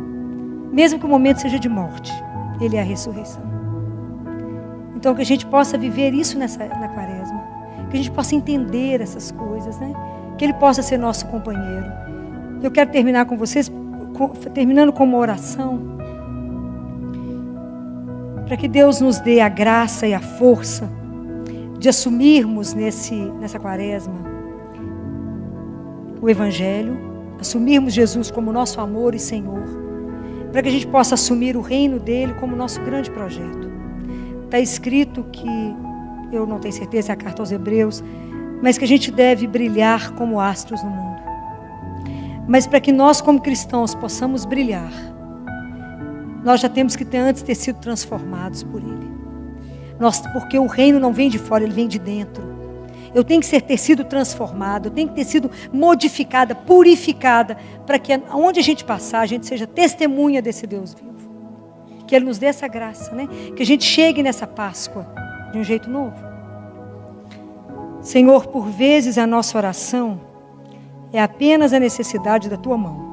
Mesmo que o momento seja de morte. Ele é a ressurreição. Então que a gente possa viver isso na quaresma. Que a gente possa entender essas coisas, né? Que Ele possa ser nosso companheiro. Eu quero terminar com vocês, terminando com uma oração. Para que Deus nos dê a graça e a força de assumirmos nessa quaresma o Evangelho, assumirmos Jesus como nosso amor e Senhor, para que a gente possa assumir o reino dEle como nosso grande projeto. Está escrito que, eu não tenho certeza, é a carta aos Hebreus, mas que a gente deve brilhar como astros no mundo. Mas para que nós como cristãos possamos brilhar, nós já temos que antes ter sido transformados por Ele. Porque o reino não vem de fora, ele vem de dentro. Eu tenho que ter sido transformado, eu tenho que ter sido modificada, purificada, para que onde a gente passar, a gente seja testemunha desse Deus vivo. Que Ele nos dê essa graça, né? Que a gente chegue nessa Páscoa de um jeito novo. Senhor, por vezes a nossa oração é apenas a necessidade da Tua mão.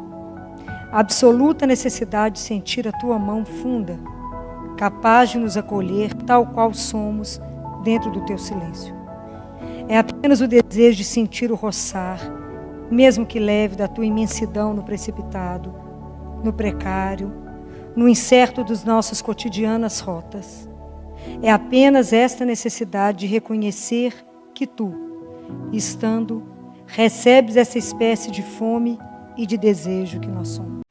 A absoluta necessidade de sentir a Tua mão funda, capaz de nos acolher tal qual somos dentro do Teu silêncio. É apenas o desejo de sentir o roçar, mesmo que leve, da Tua imensidão no precipitado, no precário, no incerto dos nossas cotidianas rotas. É apenas esta necessidade de reconhecer que Tu, estando, recebes essa espécie de fome e de desejo que nós somos.